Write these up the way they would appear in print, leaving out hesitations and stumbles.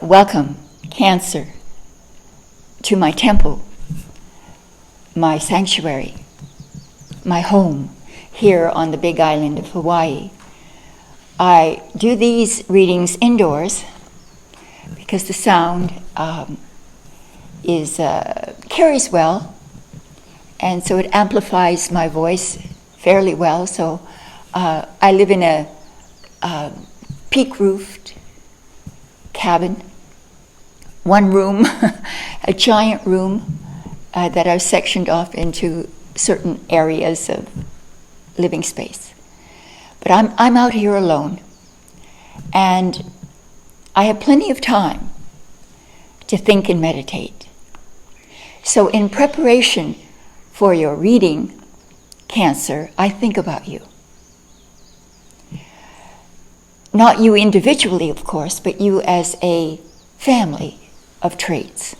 Welcome, Cancer, to my temple, my sanctuary, my home here on the big island of Hawaii. I do these readings indoors because the sound carries well, and so it amplifies my voice fairly well. So I live in a peak-roofed cabin, one room, a giant room that I've sectioned off into certain areas of living space. But I'm out here alone, and I have plenty of time to think and meditate. So in preparation for your reading, Cancer, I think about you. Not you individually, of course, but you as a family of traits.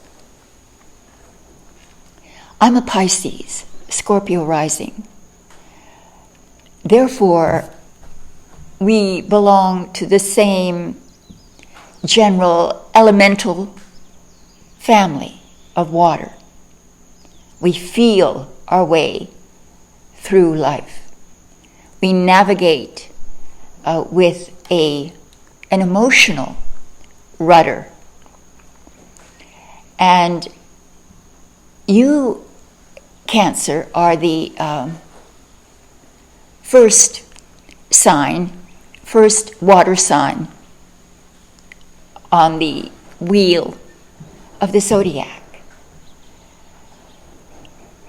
I'm a Pisces, Scorpio rising. Therefore, we belong to the same general elemental family of water. We feel our way through life. We navigate with an emotional rudder. And you, Cancer, are the first water sign on the wheel of the zodiac.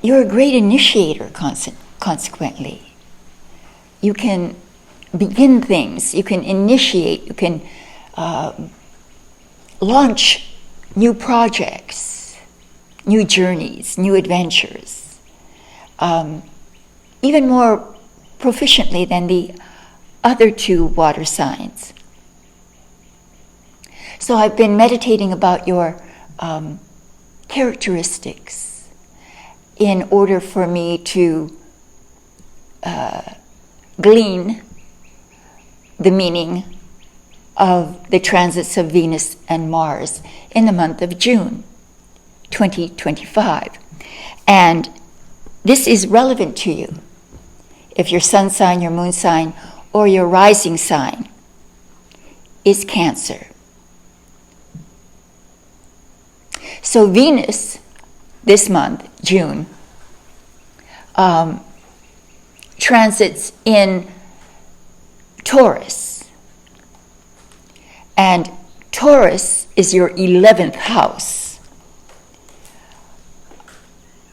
You're a great initiator, consequently. You can begin things, you can initiate, you can launch new projects, new journeys, new adventures, even more proficiently than the other two water signs. So I've been meditating about your characteristics in order for me to glean the meaning of the transits of Venus and Mars in the month of June 2025. And this is relevant to you if your sun sign, your moon sign, or your rising sign is Cancer. So Venus, this month, June, transits in Taurus. And Taurus is your 11th house.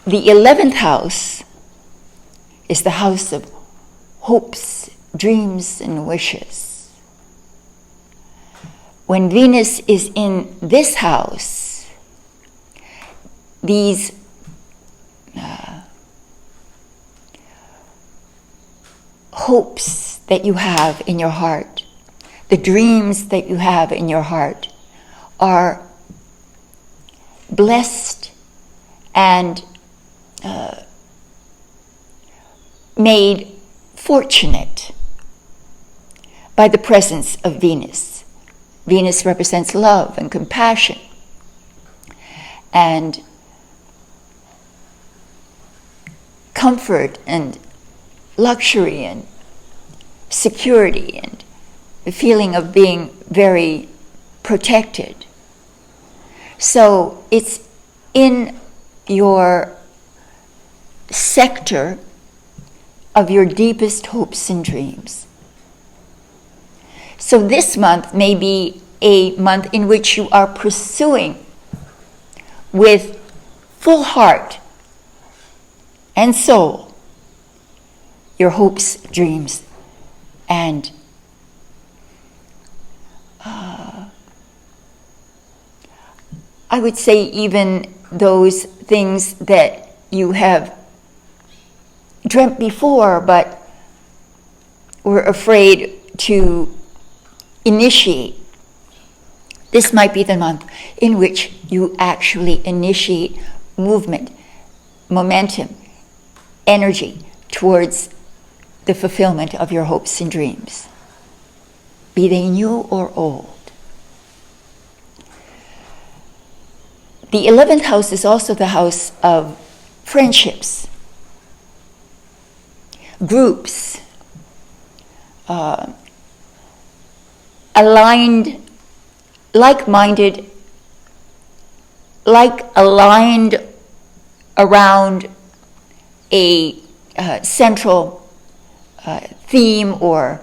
The 11th house is the house of hopes, dreams, and wishes. When Venus is in this house, these hopes that you have in your heart, the dreams that you have in your heart, are blessed and made fortunate by the presence of Venus. Venus represents love and compassion and comfort and luxury and security and the feeling of being very protected. So it's in your sector of your deepest hopes and dreams. So this month may be a month in which you are pursuing with full heart and soul your hopes, dreams, and I would say even those things that you have dreamt before but were afraid to initiate. This might be the month in which you actually initiate movement, momentum, energy towards the fulfillment of your hopes and dreams, be they new or old. the 11th house is also the house of friendships, groups, aligned, like-minded, aligned around a central theme or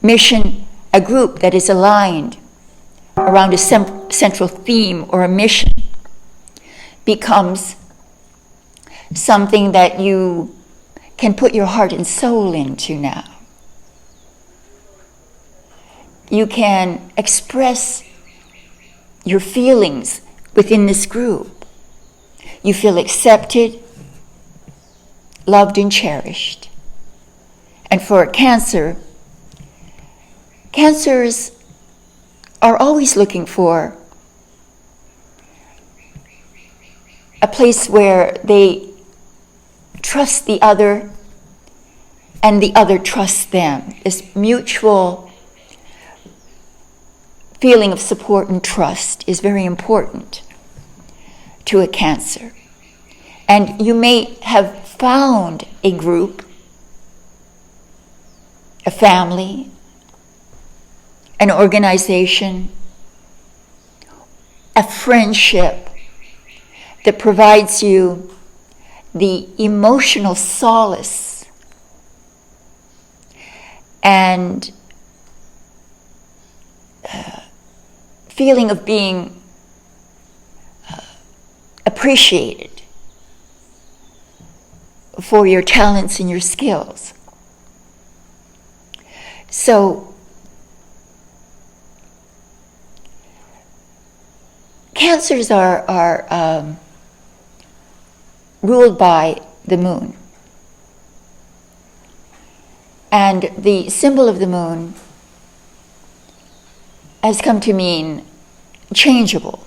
mission, a group that is aligned around a central theme or a mission becomes something that you can put your heart and soul into now. You can express your feelings within this group. You feel accepted, loved, and cherished. And for Cancers are always looking for a place where they trust the other and the other trusts them. This mutual feeling of support and trust is very important to a Cancer. And you may have found a group, a family, an organization, a friendship that provides you the emotional solace and feeling of being appreciated for your talents and your skills. So, Cancers are ruled by the moon. And the symbol of the moon has come to mean changeable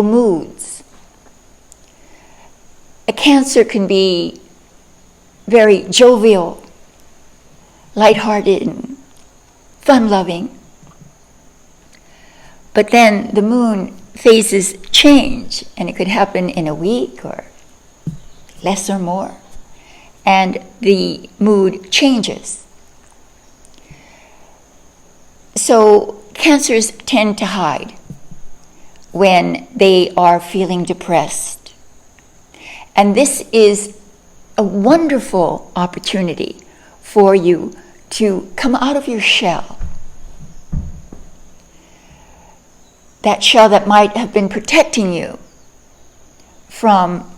moods. A Cancer can be very jovial, lighthearted, and fun-loving. But then the moon phases change, and it could happen in a week or less or more, and the mood changes. So Cancers tend to hide when they are feeling depressed. And this is a wonderful opportunity for you to come out of your shell. That shell that might have been protecting you from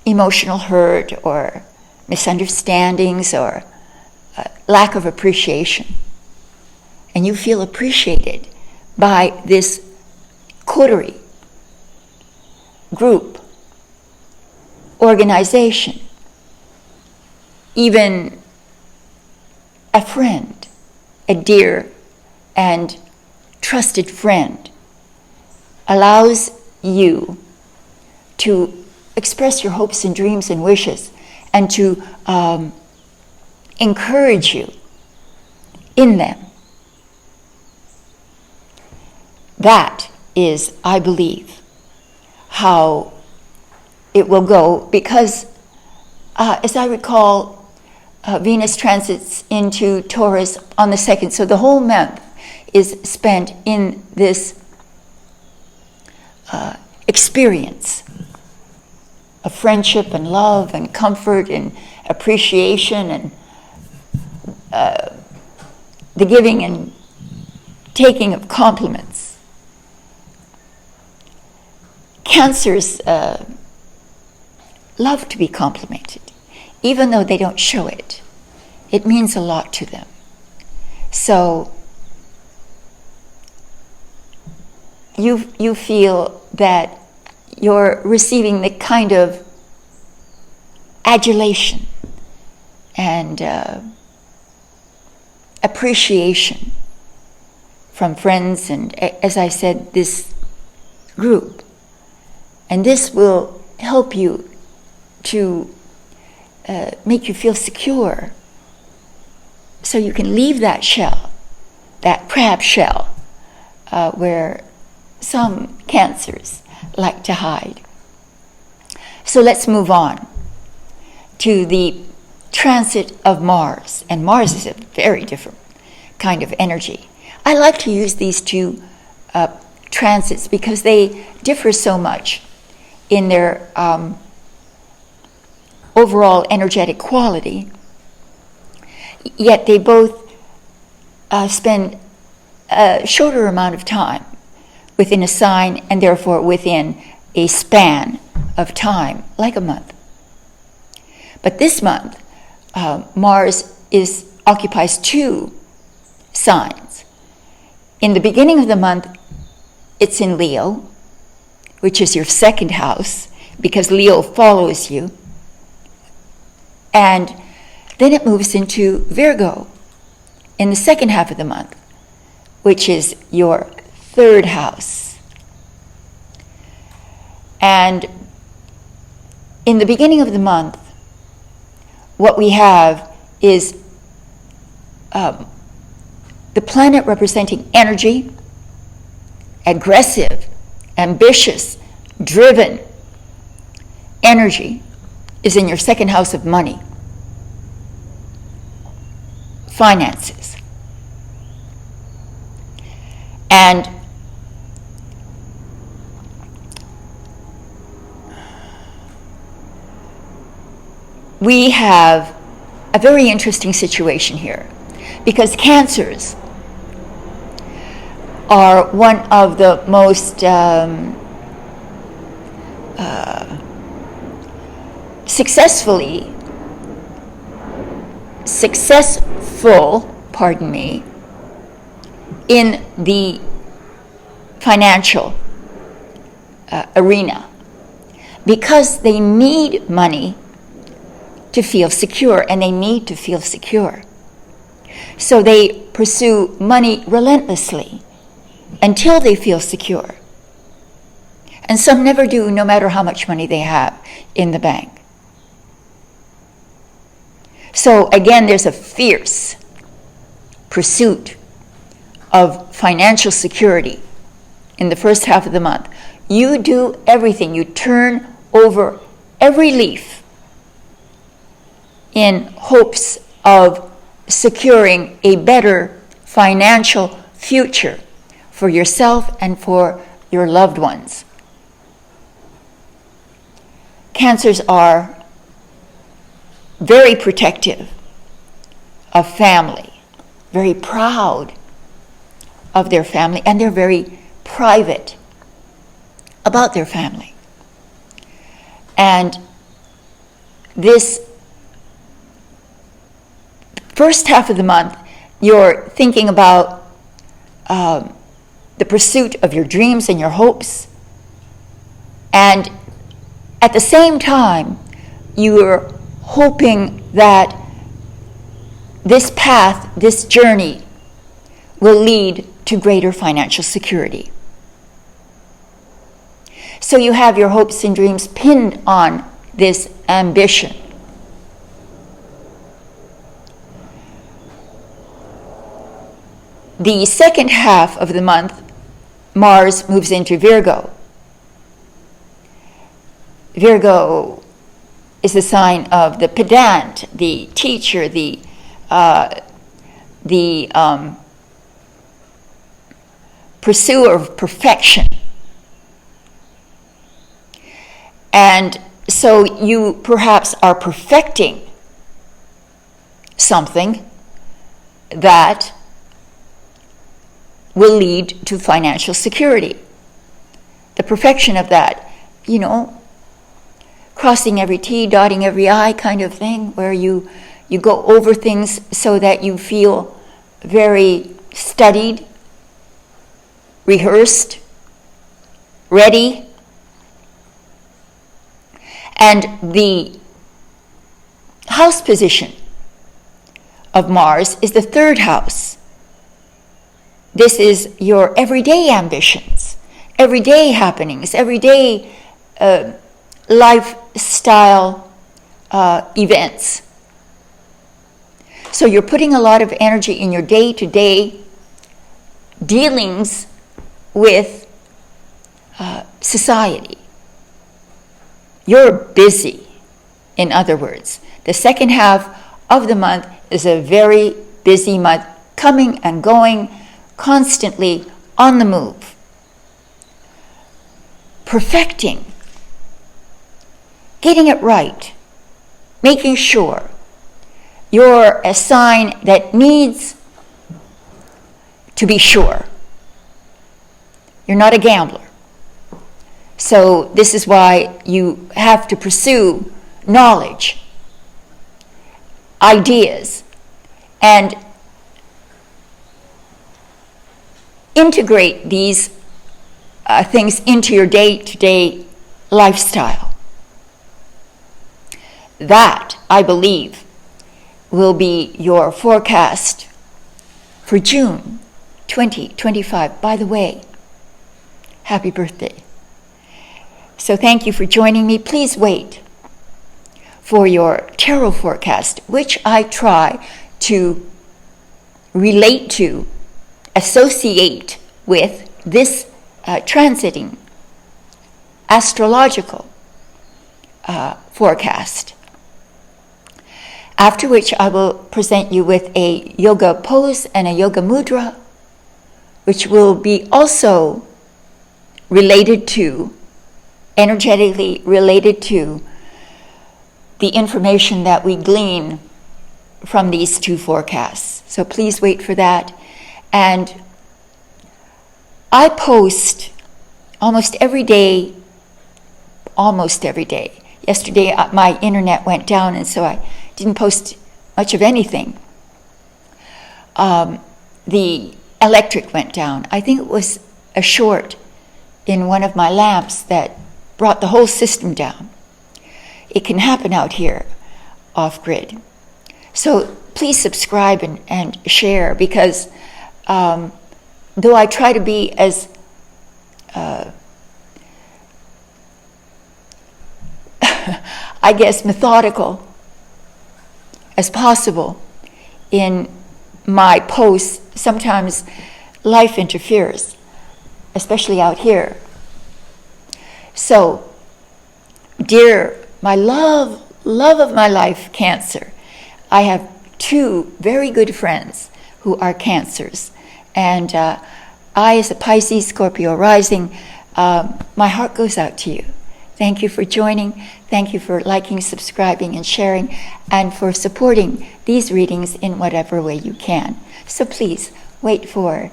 emotional hurt or misunderstandings or lack of appreciation. And you feel appreciated by this coterie, group, organization, even a friend, a dear and trusted friend, allows you to express your hopes and dreams and wishes and to encourage you in them. That is, I believe, how it will go, because as I recall, Venus transits into Taurus on the 2nd, so the whole month is spent in this experience of friendship and love and comfort and appreciation and the giving and taking of compliments. Cancers love to be complimented, even though they don't show it. It means a lot to them. So you feel that you're receiving the kind of adulation and appreciation from friends and, as I said, this group. And this will help you to make you feel secure, so you can leave that shell, that crab shell, where some Cancers like to hide. So let's move on to the transit of Mars. And Mars is a very different kind of energy. I like to use these two transits because they differ so much in their overall energetic quality, yet they both spend a shorter amount of time within a sign and therefore within a span of time, like a month. But this month, Mars occupies two signs. In the beginning of the month, it's in Leo, which is your second house, because Leo follows you. And then it moves into Virgo in the second half of the month, which is your third house. And in the beginning of the month, what we have is the planet representing energy, aggressive, ambitious, driven energy is in your second house of money, finances. And we have a very interesting situation here because Cancers are one of the most successful, in the financial arena because they need money to feel secure, and they need to feel secure. So they pursue money relentlessly until they feel secure. And some never do, no matter how much money they have in the bank. So again, there's a fierce pursuit of financial security in the first half of the month. You do everything. You turn over every leaf in hopes of securing a better financial future for yourself and for your loved ones. Cancers are very protective of family, very proud of their family, and they're very private about their family. And this first half of the month, you're thinking about the pursuit of your dreams and your hopes. And at the same time, you're hoping that this path, this journey, will lead to greater financial security. So you have your hopes and dreams pinned on this ambition. The second half of the month, Mars moves into Virgo. Virgo is the sign of the pedant, the teacher, the pursuer of perfection. And so you perhaps are perfecting something that will lead to financial security. The perfection of that, crossing every T, dotting every I kind of thing, where you go over things so that you feel very studied, rehearsed, ready. And the house position of Mars is the third house. This is your everyday ambitions, everyday happenings, everyday lifestyle events. So you're putting a lot of energy in your day-to-day dealings with society. You're busy, in other words. The second half of the month is a very busy month, coming and going, constantly on the move. Perfecting, getting it right, making sure you're a sign that needs to be sure. You're not a gambler. So this is why you have to pursue knowledge, ideas, and integrate these things into your day-to-day lifestyle. That, I believe, will be your forecast for June 2025. By the way, happy birthday. So thank you for joining me. Please wait for your tarot forecast, which I try to relate to, associate with this transiting astrological forecast. After which I will present you with a yoga pose and a yoga mudra, which will be also related to, energetically related to, the information that we glean from these two forecasts. So please wait for that. And I post almost every day. Yesterday my internet went down, and so I didn't post much of anything. The electric went down. I think it was a short in one of my lamps that brought the whole system down. It can happen out here off-grid. So please subscribe and share, because though I try to be as I guess methodical as possible in my posts, sometimes life interferes, especially out here. So, dear, my love of my life, Cancer, I have two very good friends who are Cancers. And I, as a Pisces, Scorpio rising, my heart goes out to you. Thank you for joining. Thank you for liking, subscribing, and sharing, and for supporting these readings in whatever way you can. So please wait for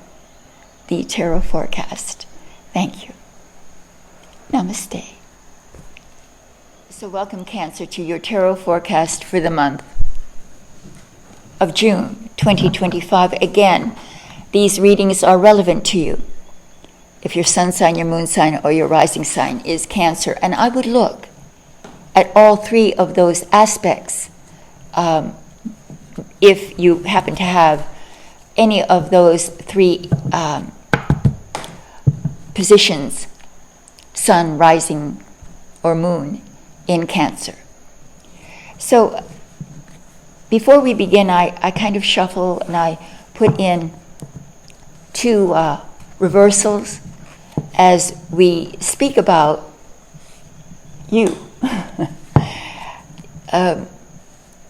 the tarot forecast. Thank you. Namaste. So welcome, Cancer, to your tarot forecast for the month of June 2025. Again, these readings are relevant to you if your sun sign, your moon sign, or your rising sign is Cancer. And I would look at all three of those aspects if you happen to have any of those three positions, sun, rising, or moon, in Cancer. So before we begin, I kind of shuffle and I put in two reversals as we speak about you.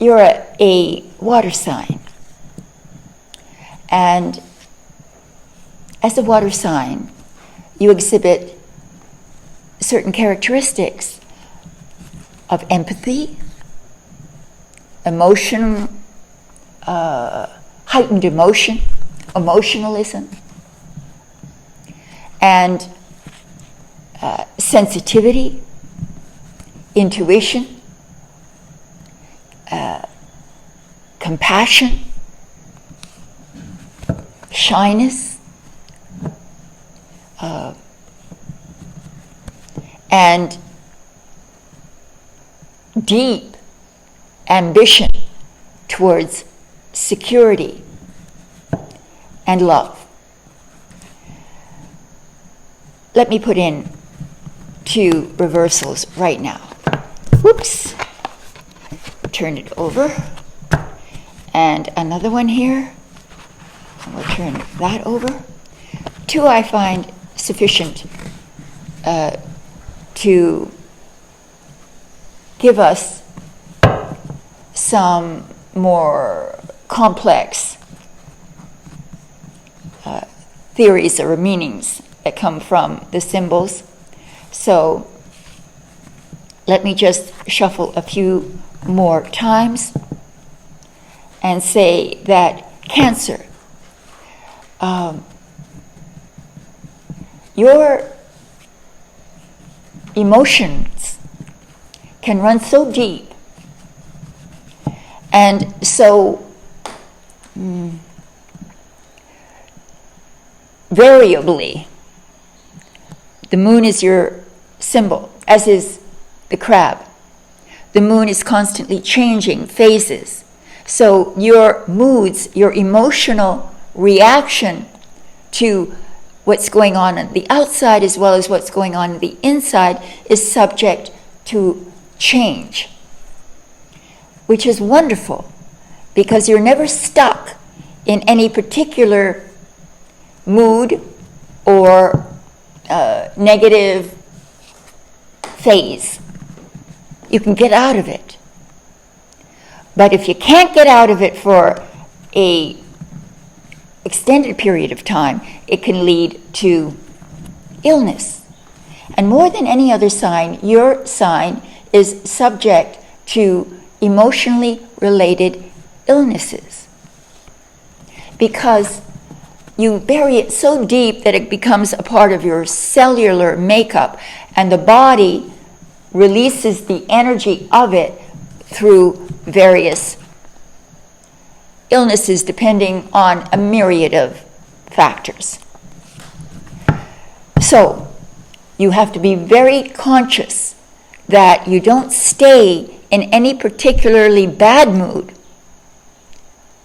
You're a water sign. And as a water sign, you exhibit certain characteristics of empathy, emotion, heightened emotion, emotionalism, and sensitivity, intuition, compassion, shyness, and deep ambition towards security and love. Let me put in two reversals right now. Whoops. Turn it over. And another one here. And we'll turn that over. Two I find sufficient to give us some more complex theories or meanings that come from the symbols. So let me just shuffle a few more times and say that Cancer, your emotions can run so deep and so variably. The moon is your symbol, as is the crab. The moon is constantly changing phases. So your moods, your emotional reaction to what's going on the outside as well as what's going on the inside is subject to change, which is wonderful because you're never stuck in any particular mood or negative phase. You can get out of it. But if you can't get out of it for a extended period of time, it can lead to illness. And more than any other sign, your sign is subject to emotionally related illnesses because you bury it so deep that it becomes a part of your cellular makeup, and the body releases the energy of it through various illnesses depending on a myriad of factors. So you have to be very conscious that you don't stay in any particularly bad mood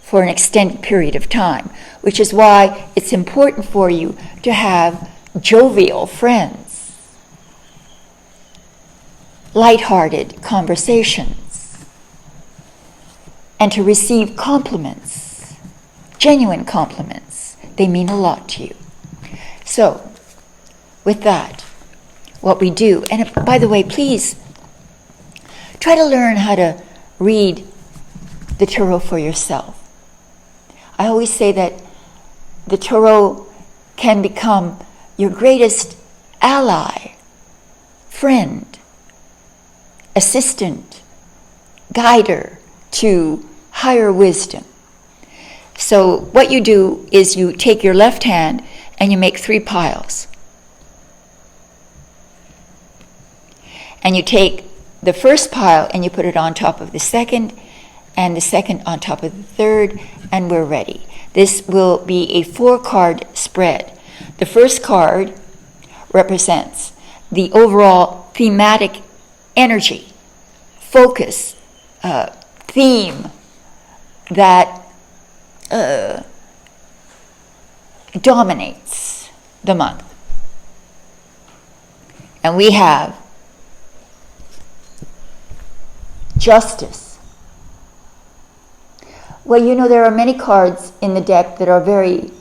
for an extended period of time, which is why it's important for you to have jovial friends, lighthearted conversations, and to receive compliments, genuine compliments. They mean a lot to you. So, with that, what we do, and by the way, please try to learn how to read the tarot for yourself. I always say that the tarot can become your greatest ally, friend, assistant, guider to higher wisdom. So what you do is you take your left hand and you make 3 piles. And you take the first pile and you put it on top of the second, and the second on top of the third, and we're ready. This will be a 4-card spread. The first card represents the overall thematic energy, focus, theme that dominates the month. And we have justice. Well, you know, there are many cards in the deck that are very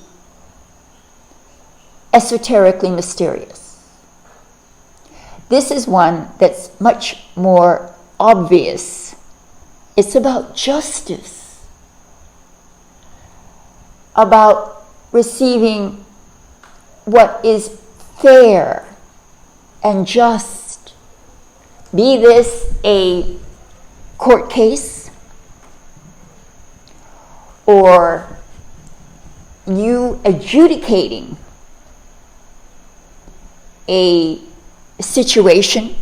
esoterically mysterious. This is one that's much more obvious. It's about justice, about receiving what is fair and just. Be this a court case, or you adjudicating a situation,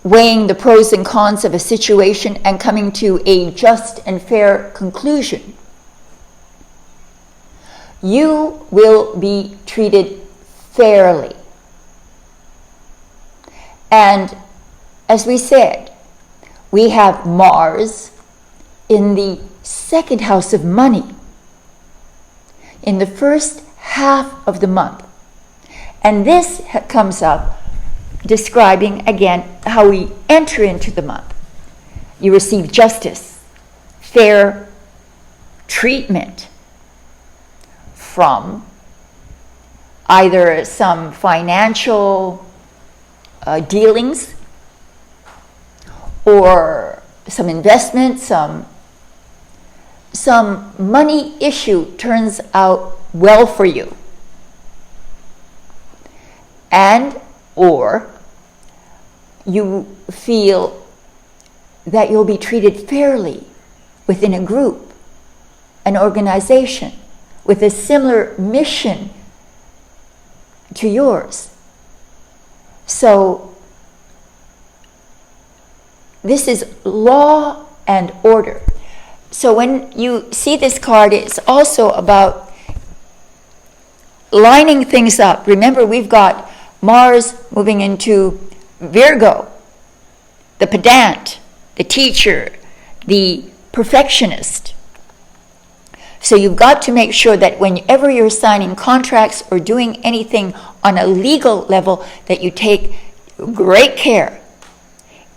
weighing the pros and cons of a situation and coming to a just and fair conclusion. You will be treated fairly. And as we said, we have Mars in the 2nd house of money, in the first half of the month. And this comes up describing, again, how we enter into the month. You receive justice, fair treatment from either some financial dealings, or some investment, some money issue turns out well for you, and or you feel that you'll be treated fairly within a group, an organization with a similar mission to yours. So this is law and order. So when you see this card, it's also about lining things up. Remember, we've got Mars moving into Virgo, the pedant, the teacher, the perfectionist. So you've got to make sure that whenever you're signing contracts or doing anything on a legal level, that you take great care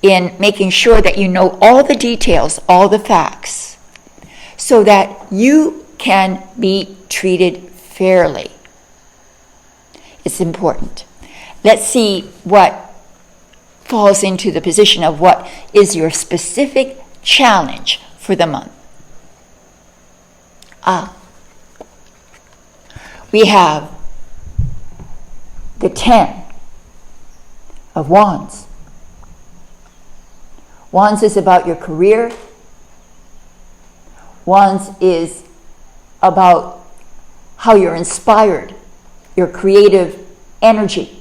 in making sure that you know all the details, all the facts, so that you can be treated fairly. It's important. Let's see what falls into the position of what is your specific challenge for the month. We have the 10 of Wands. Wands is about your career. Wands is about how you're inspired, your creative energy.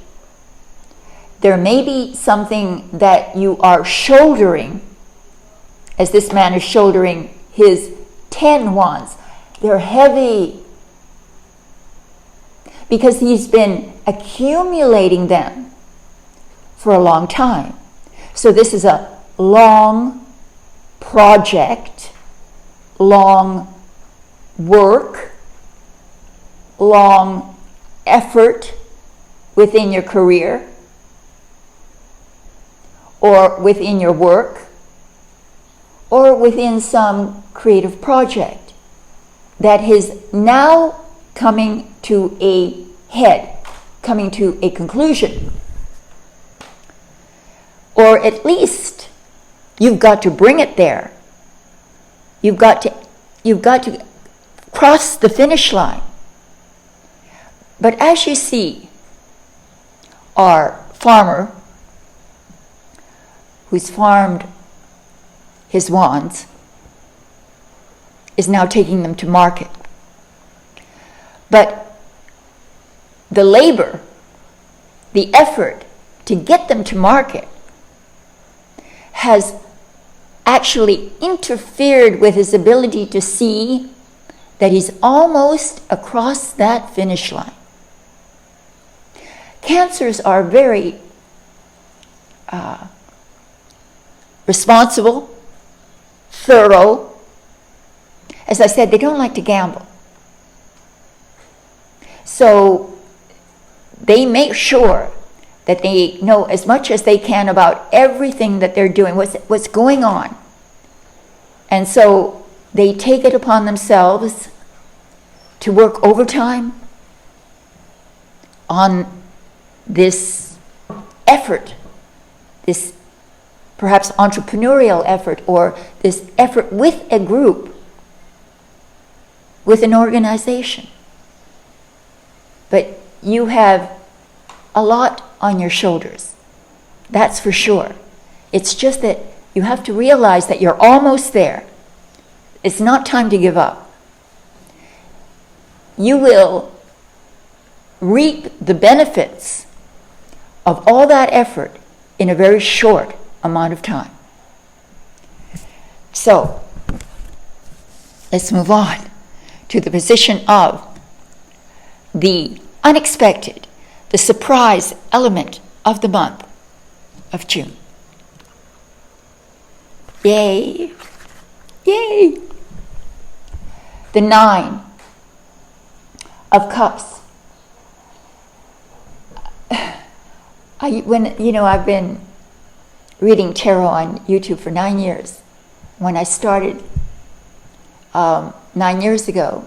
There may be something that you are shouldering, as this man is shouldering his 10 wands. They're heavy because he's been accumulating them for a long time. So this is a long project, long work, long effort within your career or within your work or within some creative project that is now coming to a head, coming to a conclusion. Or at least you've got to bring it there. You've got to cross the finish line. But as you see, our farmer who's farmed his wands is now taking them to market. But the labor, the effort to get them to market has actually interfered with his ability to see that he's almost across that finish line. Cancers are very responsible, thorough. As I said, they don't like to gamble. So they make sure that they know as much as they can about everything that they're doing, what's going on. And so they take it upon themselves to work overtime on this effort, this perhaps entrepreneurial effort, or this effort with a group, with an organization. But you have a lot on your shoulders, that's for sure. It's just that you have to realize that you're almost there. It's not time to give up. You will reap the benefits of all that effort in a very short amount of time. So, let's move on to the position of the unexpected, the surprise element of the month of June. Yay! Yay! The 9 of Cups. I've been reading tarot on YouTube for 9 years. When I started 9 years ago,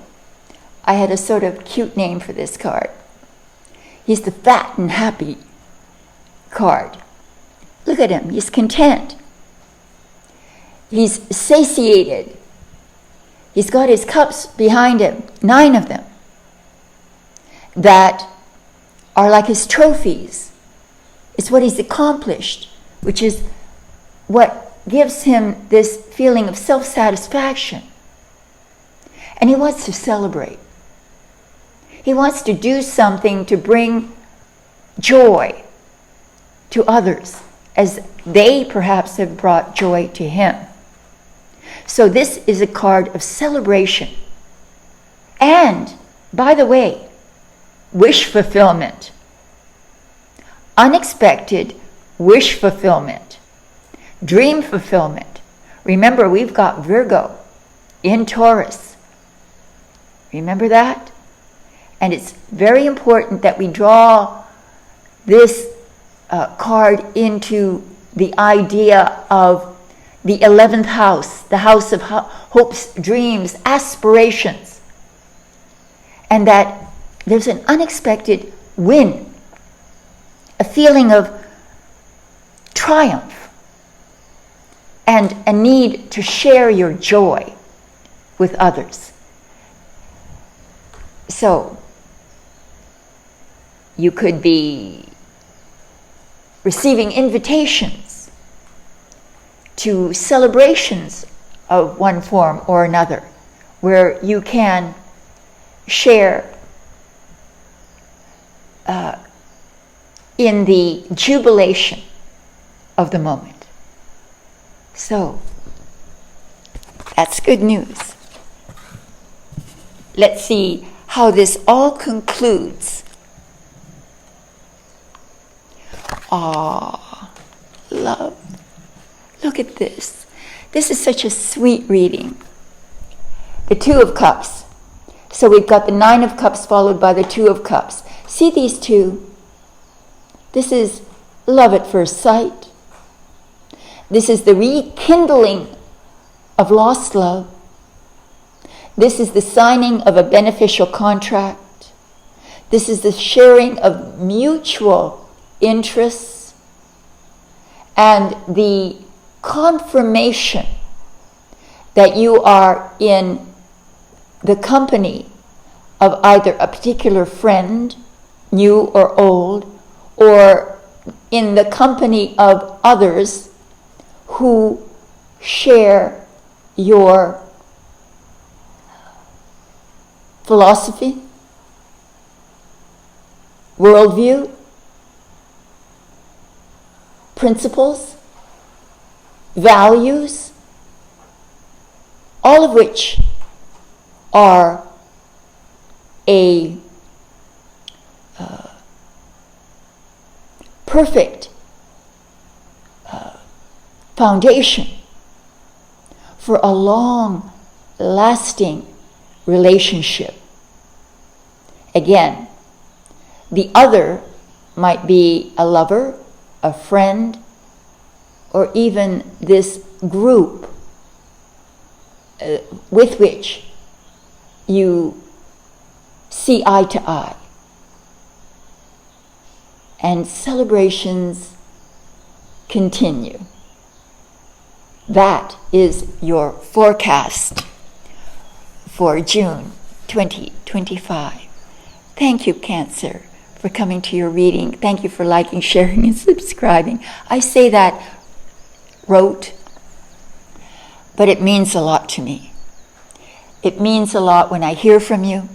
I had a sort of cute name for this card. He's the fat and happy card. Look at him. He's content. He's satiated. He's got his cups behind him, 9 of them, that are like his trophies. It's what he's accomplished, which is what gives him this feeling of self-satisfaction. And he wants to celebrate. He wants to do something to bring joy to others, as they perhaps have brought joy to him. So this is a card of celebration. And, by the way, wish fulfillment. Unexpected wish fulfillment. Dream fulfillment. Remember, we've got Virgo in Taurus. Remember that? And it's very important that we draw this card into the idea of the 11th house, the house of hopes, dreams, aspirations. And that there's an unexpected win, a feeling of triumph, and a need to share your joy with others. So, you could be receiving invitations to celebrations of one form or another, where you can share in the jubilation of the moment. So, that's good news. Let's see how this all concludes. Ah, love. Look at this. This is such a sweet reading. The 2 of Cups. So we've got the 9 of Cups followed by the 2 of Cups. See these two? This is love at first sight. This is the rekindling of lost love. This is the signing of a beneficial contract. This is the sharing of mutual interests and the confirmation that you are in the company of either a particular friend, new or old, or in the company of others who share your philosophy, worldview, principles, values, all of which are a perfect foundation for a long-lasting relationship. Again, the other might be a lover, a friend, or even this group with which you see eye to eye. And celebrations continue. That is your forecast for June 2025. Thank you, Cancer, for coming to your reading. Thank you for liking, sharing, and subscribing. I say that rote, but it means a lot to me. It means a lot when I hear from you.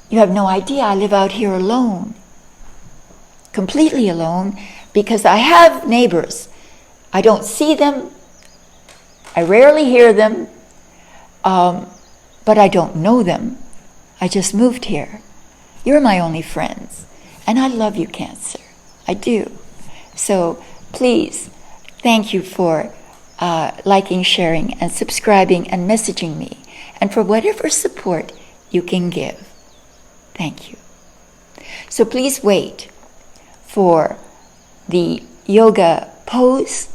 You have no idea, I live out here alone, completely alone, because I have neighbors. I don't see them, I rarely hear them, but I don't know them. I just moved here. You're my only friends, and I love you, Cancer. I do. So please, thank you for liking, sharing, and subscribing, and messaging me, and for whatever support you can give. Thank you. So please wait for the yoga pose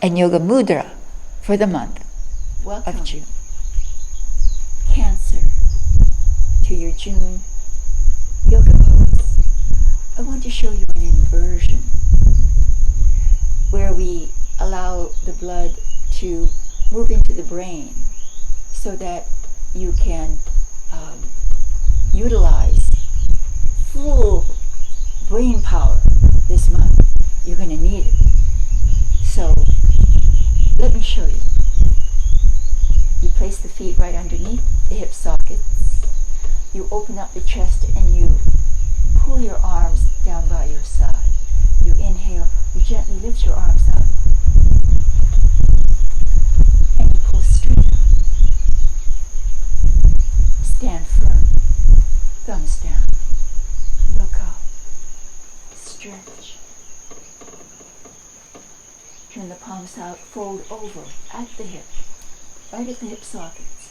and yoga mudra for the month of June. Cancer, to your June yoga pose. I want to show you an inversion where we allow the blood to move into the brain so that you can utilize full brain power this month. You're going to need it. So let me show you. You place the feet right underneath the hip sockets. You open up the chest and you pull your arms down by your side. You inhale, you gently lift your arms up and you pull straight up. Stand firm, thumbs down, look up, stretch. Turn the palms out, fold over at the hip, right at the hip sockets.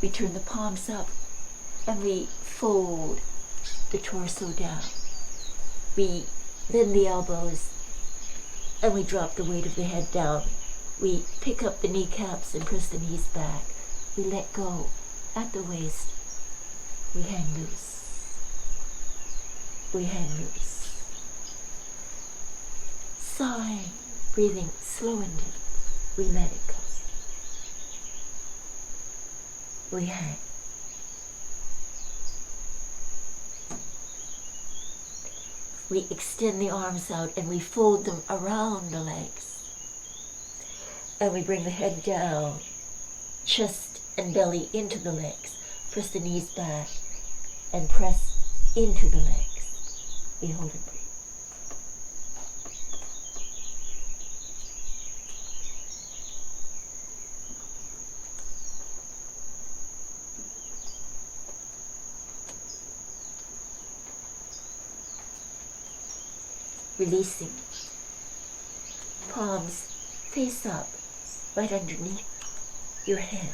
We turn the palms up and we fold the torso down. We bend the elbows and we drop the weight of the head down. We pick up the kneecaps and press the knees back. We let go at the waist. We hang loose. We hang loose. Sighing, breathing slow and deep. We let it go. We hang. We extend the arms out and we fold them around the legs. And we bring the head down, chest and belly into the legs. Press the knees back and press into the legs. We hold and breathe. Releasing. Palms face up, right underneath your head.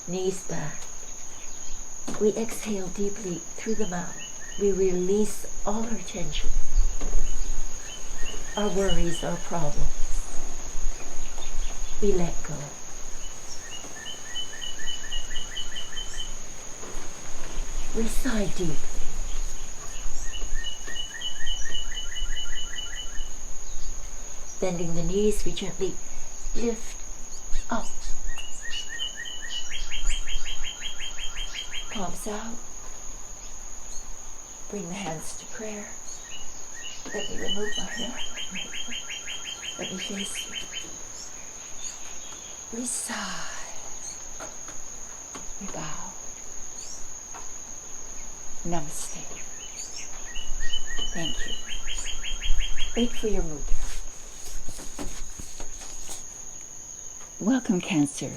Knees back. We exhale deeply through the mouth. We release all our tension, our worries, our problems. We let go. We sigh deeply. Bending the knees, we gently lift up. Palms out. Bring the hands to prayer. Let me remove my hair. Let me face you. We sigh. We bow. Namaste. Thank you. Wait for your mudra. Welcome, Cancer,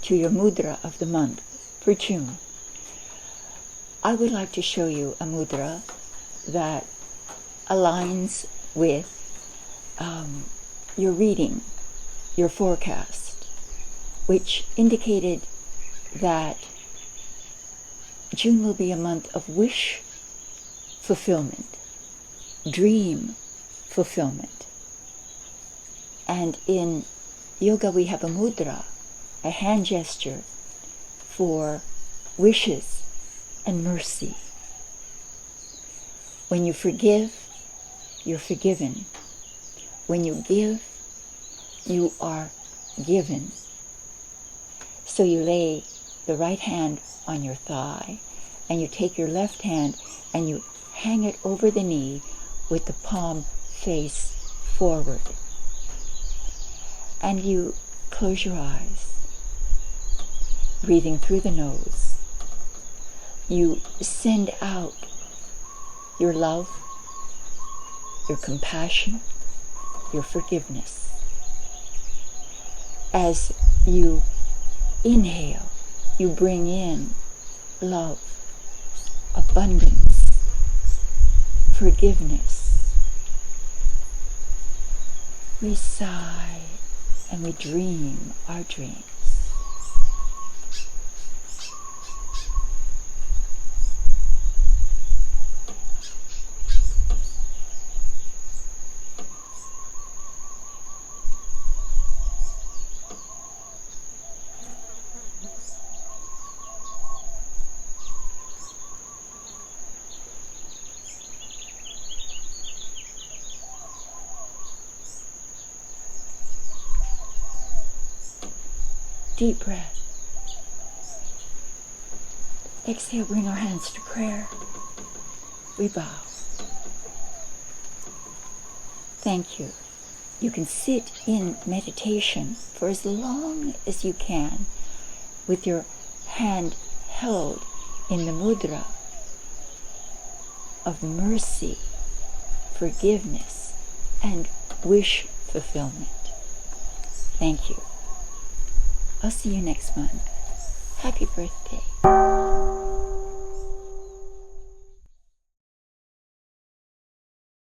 to your mudra of the month for June. I would like to show you a mudra that aligns with your reading, your forecast, which indicated that June will be a month of wish fulfillment, dream fulfillment. And in yoga, we have a mudra, a hand gesture for wishes and mercy. When you forgive, you're forgiven. When you give, you are given. So you lay the right hand on your thigh, and you take your left hand and you hang it over the knee with the palm face forward. And you close your eyes, breathing through the nose. You send out your love, your compassion, your forgiveness. As you inhale, you bring in love, abundance, forgiveness. We sigh and we dream our dreams. Deep breath. Exhale, bring our hands to prayer. We bow. Thank you. You can sit in meditation for as long as you can with your hand held in the mudra of mercy, forgiveness, and wish fulfillment. Thank you. I'll see you next month. Happy birthday.